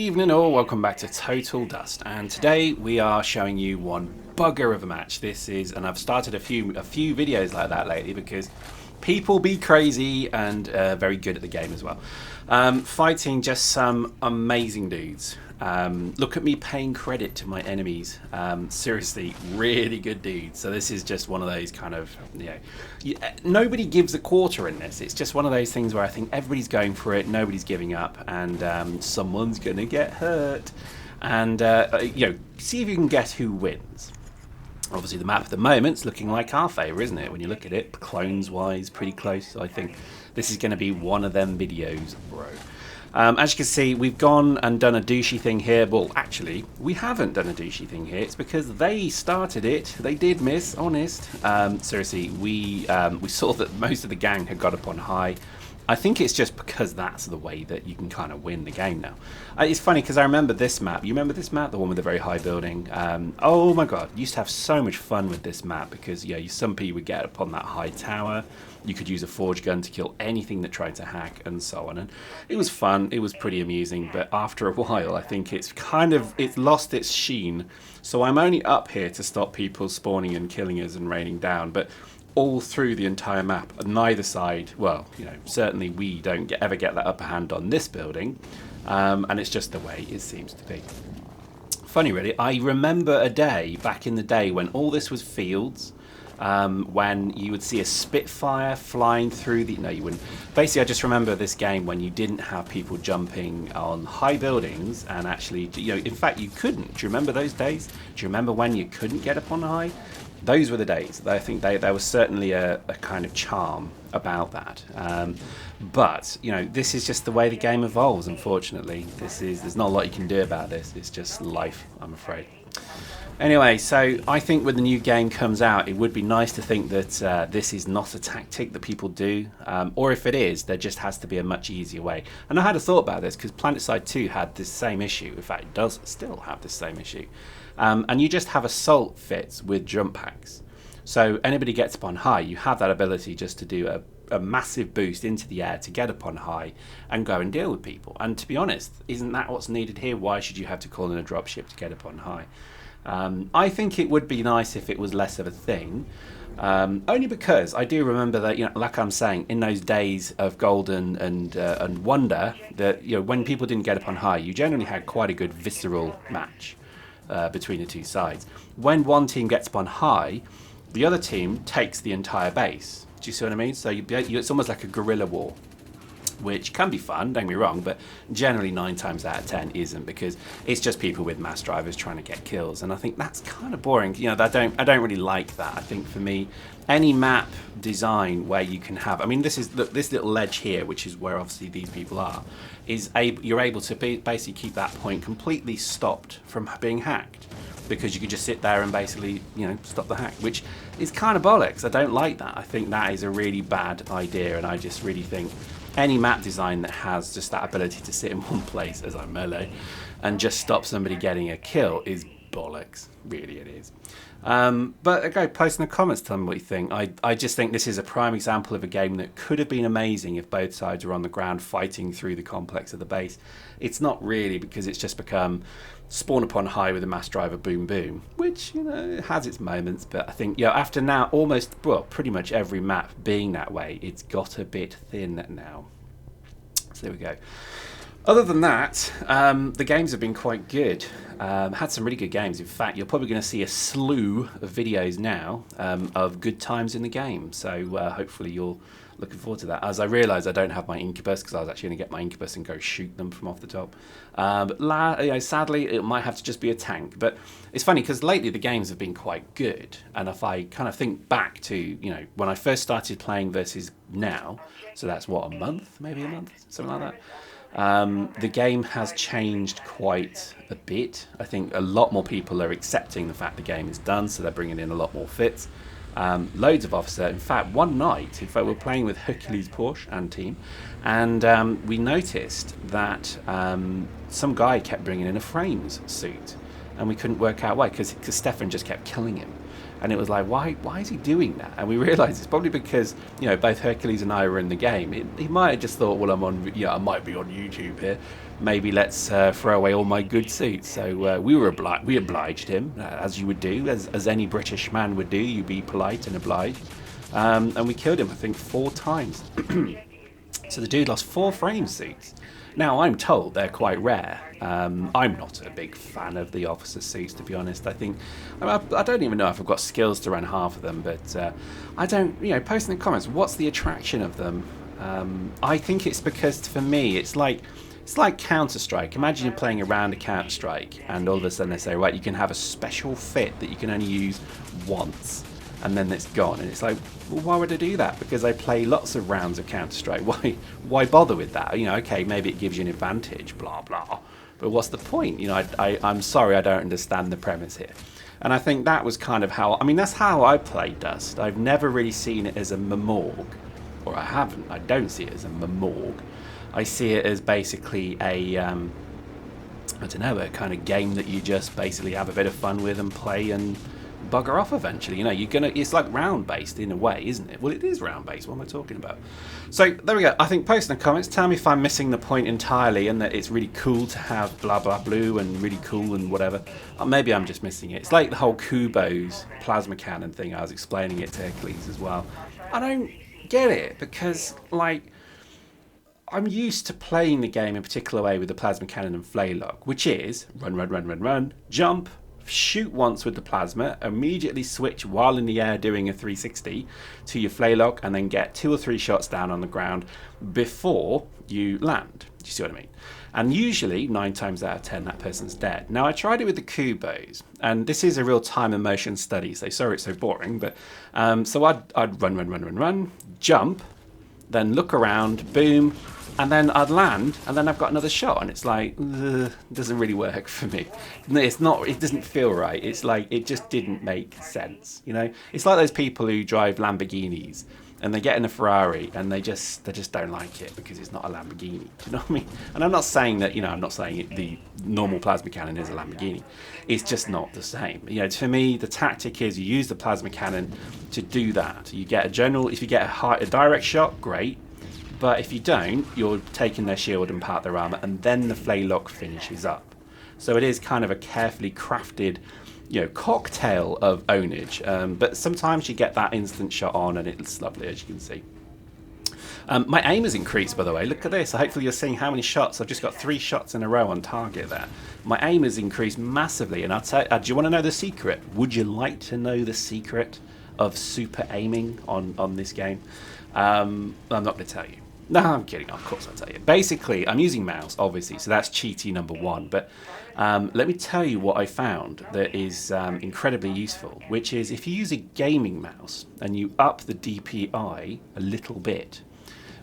Evening all, welcome back to Total Dust, and today we are showing you one bugger of a match. This is, and I've started a few videos like that lately because people be crazy and very good at the game as well. Fighting just some amazing dudes. Look at me paying credit to my enemies. Seriously, really good dudes. So this is just one of those kind of, nobody gives a quarter in this. It's just one of those things where I think everybody's going for it, nobody's giving up, and someone's gonna get hurt. And see if you can guess who wins. Obviously the map at the moment's looking like our favour, isn't it? When you look at it, clones wise, pretty close. So I think this is going to be one of them videos, bro. As you can see, we've gone and done a douchey thing here. Well, actually, we haven't done a douchey thing here. It's because they started it. They did miss, honest. Seriously, we saw that most of the gang had got up on high. I think it's just because that's the way that you can kind of win the game now. It's funny because I remember this map. You remember this map? The one with the very high building? Oh my god, used to have so much fun with this map because some people would get up on that high tower. You could use a forge gun to kill anything that tried to hack and so on. And it was fun. It was pretty amusing. But after a while, I think it's lost its sheen. So I'm only up here to stop people spawning and killing us and raining down. But all through the entire map, neither side, well, certainly we don't ever get that upper hand on this building, and it's just the way it seems to be. Funny really, I remember a day back in the day when all this was fields, when you would see a Spitfire flying through the, no you wouldn't, basically I just remember this game when you didn't have people jumping on high buildings and actually, in fact you couldn't. Do you remember those days? Do you remember when you couldn't get up on high? Those were the days. I think there was certainly a kind of charm about that. But this is just the way the game evolves. Unfortunately, there's not a lot you can do about this. It's just life, I'm afraid. Anyway, so I think when the new game comes out, it would be nice to think that this is not a tactic that people do, or if it is, there just has to be a much easier way. And I had a thought about this because PlanetSide 2 had this same issue. In fact, it does still have this same issue. And you just have assault fits with jump packs. So anybody gets up on high, you have that ability just to do a massive boost into the air to get up on high and go and deal with people. And to be honest, isn't that what's needed here? Why should you have to call in a dropship to get up on high? I think it would be nice if it was less of a thing. Only because I do remember that, like I'm saying, in those days of Golden and Wonder, that when people didn't get up on high, you generally had quite a good visceral match between the two sides. When one team gets up on high, the other team takes the entire base. Do you see what I mean? So it's almost like a guerrilla war, which can be fun, don't get me wrong, but generally 9 times out of 10 isn't, because it's just people with mass drivers trying to get kills, and I think that's kind of boring. I don't really like that. I think for me, any map design where you can have, this little ledge here, which is where obviously these people are, you're able to basically keep that point completely stopped from being hacked, because you could just sit there and basically stop the hack, which is kind of bollocks. I don't like that. I think that is a really bad idea, and I just really think any map design that has just that ability to sit in one place as I'm melee and just stop somebody getting a kill is bollocks. Really it is. But go post in the comments, tell me what you think. I just think this is a prime example of a game that could have been amazing if both sides were on the ground fighting through the complex of the base. It's not really, because it's just become spawn upon high with a mass driver, boom boom, which it has its moments, but I think after now pretty much every map being that way, it's got a bit thin now. So there we go. Other than that, the games have been quite good. Had some really good games. In fact, you're probably going to see a slew of videos now of good times in the game. So hopefully you're looking forward to that. As I realise I don't have my incubus, because I was actually going to get my incubus and go shoot them from off the top. But sadly, it might have to just be a tank. But it's funny because lately the games have been quite good. And if I kind of think back to when I first started playing versus now, so that's what, maybe a month, something like that. The game has changed quite a bit. I think a lot more people are accepting the fact the game is done, so they're bringing in a lot more fits. Loads of officer. In fact, one night, we're playing with Hercules Porsche and team, and we noticed that some guy kept bringing in a frames suit. and we couldn't work out why, because Stefan just kept killing him. And it was like, why is he doing that? And we realised it's probably because, you know, both Hercules and I were in the game. He might have just thought, well, I might be on YouTube here. Maybe let's throw away all my good suits. So we obliged him, as you would do, as any British man would do. You'd be polite and obliged. And we killed him, I think, 4 times. So the dude lost 4 frame suits. Now, I'm told they're quite rare. I'm not a big fan of the officer suits, to be honest. I don't even know if I've got skills to run half of them, but I don't, you know, post in the comments, what's the attraction of them? I think it's because, for me, it's like Counter-Strike. Imagine you're playing a round of Counter-Strike, and all of a sudden they say, right, you can have a special fit that you can only use once, and then it's gone. And it's like, well, why would I do that? Because I play lots of rounds of Counter-Strike. Why bother with that? You know, okay, maybe it gives you an advantage, blah, blah. But what's the point? You know, I'm sorry, I don't understand the premise here. And I think that was kind of how, I mean, that's how I play Dust. I've never really seen it as a Memorg, or I don't see it as a Memorg. I see it as basically a, I don't know, a kind of game that you just basically have a bit of fun with and play and bugger off eventually. You know, it's like round based in a way, isn't it? Well, it is round based. What am I talking about? So there we go. I think post in the comments, tell me if I'm missing the point entirely and that it's really cool to have blah blah blue and really cool and whatever. Or maybe I'm just missing it. It's like the whole Kubo's plasma cannon thing. I was explaining it to Hercules as well. I don't get it because, like, I'm used to playing the game in a particular way with the plasma cannon and Flaylock, which is run, jump, shoot once with the plasma, immediately switch while in the air doing a 360 to your Flaylock, and then get 2 or 3 shots down on the ground before you land. Do you see what I mean? And usually 9 times out of 10 that person's dead. Now I tried it with the Kubos, and this is a real time and motion study, so sorry it's so boring, but so I'd run, jump, then look around, boom, and then I'd land, and then I've got another shot, and it's like, doesn't really work for me. It's not, it doesn't feel right. It's like, it just didn't make sense, you know? It's like those people who drive Lamborghinis, and they get in a Ferrari, and they just don't like it because it's not a Lamborghini. Do you know what I mean? And I'm not saying that, you know, I'm not saying the normal plasma cannon is a Lamborghini. It's just not the same. You know, to me, the tactic is you use the plasma cannon to do that. You get if you get a direct shot, great. But if you don't, you're taking their shield and part of their armor, and then the Flaylock finishes up. So it is kind of a carefully crafted, you know, cocktail of ownage. But sometimes you get that instant shot on, and it's lovely, as you can see. My aim has increased, by the way. Look at this. Hopefully you're seeing how many shots. I've just got 3 shots in a row on target there. My aim has increased massively, and I'll tell you, do you want to know the secret? Would you like to know the secret of super aiming on this game? I'm not going to tell you. No, I'm kidding. Of course I'll tell you. Basically, I'm using mouse, obviously, so that's cheaty number 1. But let me tell you what I found that is incredibly useful, which is if you use a gaming mouse and you up the DPI a little bit,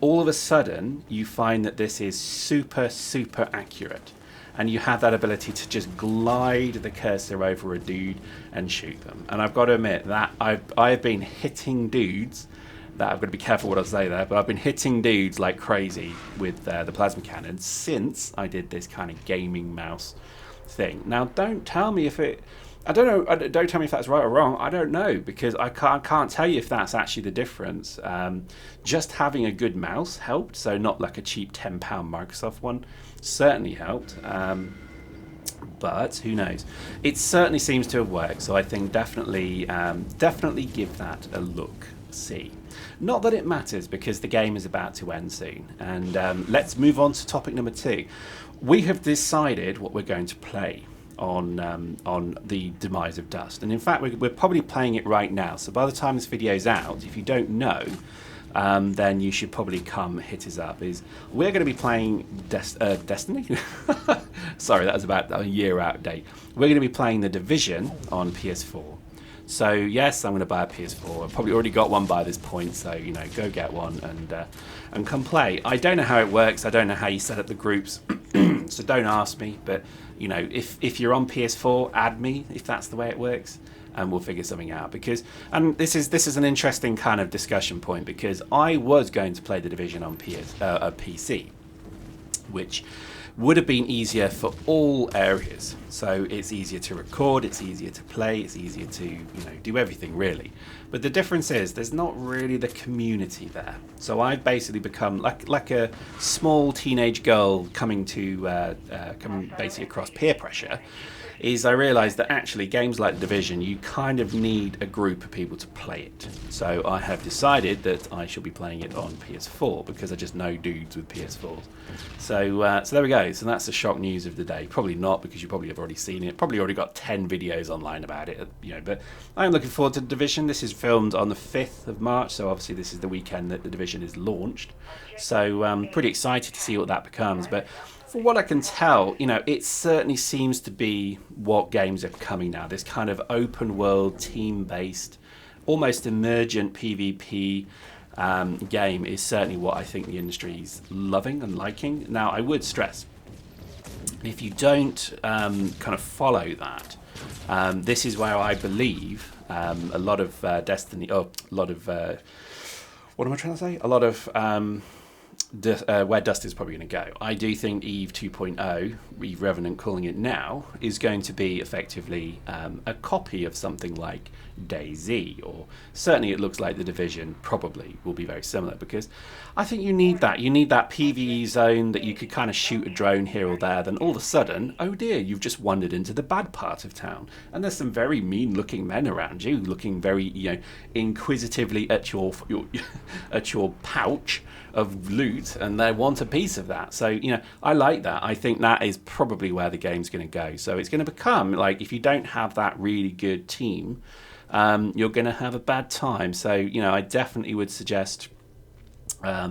all of a sudden you find that this is super, super accurate. And you have that ability to just glide the cursor over a dude and shoot them. And I've got to admit that I've been hitting dudes. That I've got to be careful what I say there, but I've been hitting dudes like crazy with the plasma cannon since I did this kind of gaming mouse thing. Now, don't tell me if it, I don't know, don't tell me if that's right or wrong. I don't know, because I can't tell you if that's actually the difference. Just having a good mouse helped, so not like a cheap £10 Microsoft one, certainly helped. But who knows? It certainly seems to have worked, so I think definitely give that a look. See. Not that it matters, because the game is about to end soon. And let's move on to topic number 2. We have decided what we're going to play on the Demise of Dust. And in fact, we're probably playing it right now. So by the time this video's out, if you don't know, then you should probably come hit us up. We're going to be playing Destiny? Sorry, that was about a year out date. We're going to be playing The Division on PS4. So yes, I'm going to buy a PS4. I've probably already got one by this point, so you know, go get one and come play. I don't know how it works. I don't know how you set up the groups, so don't ask me. But you know, if you're on PS4, add me if that's the way it works, and we'll figure something out. Because this is an interesting kind of discussion point, because I was going to play The Division on PC, which would have been easier for all areas. So it's easier to record, it's easier to play, it's easier to do everything really. But the difference is there's not really the community there. So I've basically become like a small teenage girl coming basically across peer pressure. Is I realised that actually games like The Division, you kind of need a group of people to play it. So I have decided that I shall be playing it on PS4 because I just know dudes with PS4s. So there we go. So that's the shock news of the day. Probably not, because you probably have already seen it. Probably already got 10 videos online about it. But I'm looking forward to The Division. This is filmed on the 5th of March, so obviously this is the weekend that The Division is launched. So I'm pretty excited to see what that becomes. But for what I can tell, it certainly seems to be what games are becoming now. This kind of open world, team-based, almost emergent PvP game is certainly what I think the industry's loving and liking. Now, I would stress, if you don't kind of follow that, this is where I believe a lot of where Dust is probably going to go. I do think Eve 2.0, Eve Revenant calling it now, is going to be effectively a copy of something like DayZ, or certainly it looks like The Division probably will be very similar, because I think you need that. You need that PvE zone that you could kind of shoot a drone here or there, then all of a sudden, oh dear, you've just wandered into the bad part of town, and there's some very mean looking men around you, looking very inquisitively at your at your pouch of loot, and they want a piece of that. So I like that. I think that is probably where the game's going to go. So it's going to become like, if you don't have that really good team, you're going to have a bad time. So I definitely would suggest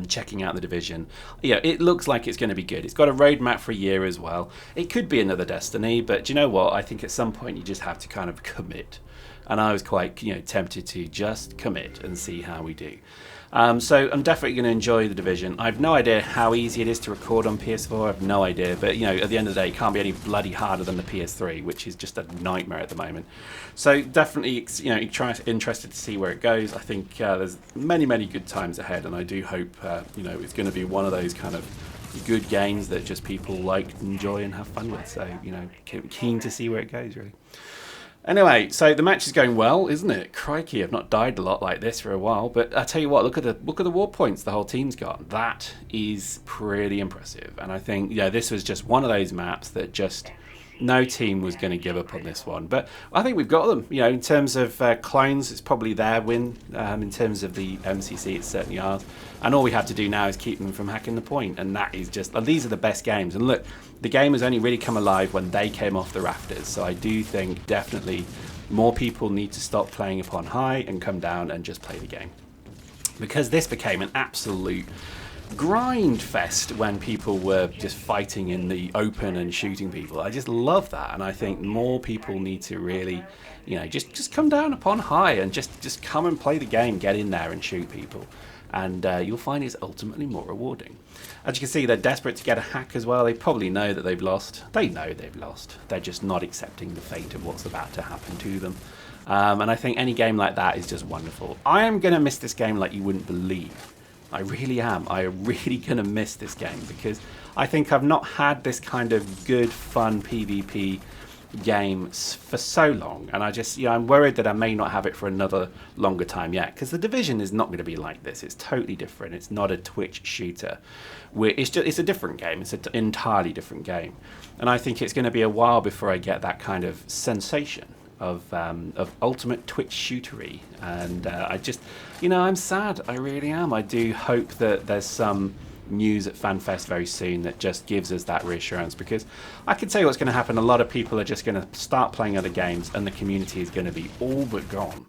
checking out The Division. It looks like it's going to be good. It's got a roadmap for a year as well. It could be another Destiny, but do you know what? I think at some point you just have to kind of commit. And I was quite tempted to just commit and see how we do. So I'm definitely going to enjoy The Division. I have no idea how easy it is to record on PS4. I have no idea. But, at the end of the day, it can't be any bloody harder than the PS3, which is just a nightmare at the moment. So definitely, interested to see where it goes. I think there's many, many good times ahead. And I do hope, it's going to be one of those kind of good games that just people enjoy and have fun with. So, keen to see where it goes, really. Anyway, so the match is going well, isn't it? Crikey, I've not died a lot like this for a while, but I tell you what, look at the war points the whole team's got. That is pretty impressive, and I think this was just one of those maps that just no team was going to give up on this one. But I think we've got them. In terms of clones, it's probably their win. In terms of the MCC, it's certainly ours. And all we have to do now is keep them from hacking the point, and that is just these are the best games. And look, the game has only really come alive when they came off the rafters. So I do think definitely more people need to stop playing upon high and come down and just play the game, because this became an absolute grind fest when people were just fighting in the open and shooting people. I just love that, and I think more people need to really, just come down upon high and just come and play the game, get in there and shoot people, and you'll find it's ultimately more rewarding. As you can see, they're desperate to get a hack as well. They probably know that they've lost. They know they've lost. They're just not accepting the fate of what's about to happen to them. And I think any game like that is just wonderful. I am going to miss this game like you wouldn't believe. I really am. I'm really going to miss this game, because I think I've not had this kind of good, fun PvP game for so long, and I just, I'm worried that I may not have it for another longer time yet, because The Division is not going to be like this. It's totally different. It's not a Twitch shooter. It's a different game. It's an entirely different game, and I think it's going to be a while before I get that kind of sensation of ultimate Twitch shootery, and I just, I'm sad. I really am. I do hope that there's some news at FanFest very soon that just gives us that reassurance, because I can tell you what's going to happen. A lot of people are just going to start playing other games, and the community is going to be all but gone,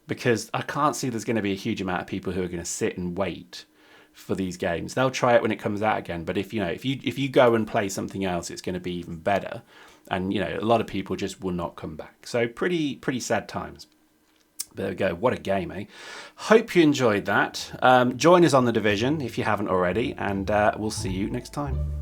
because I can't see there's going to be a huge amount of people who are going to sit and wait for these games. They'll try it when it comes out again, but if you go and play something else, it's going to be even better. And a lot of people just will not come back. So pretty sad times. There we go. What a game, eh? Hope you enjoyed that. Join us on The Division if you haven't already, and we'll see you next time.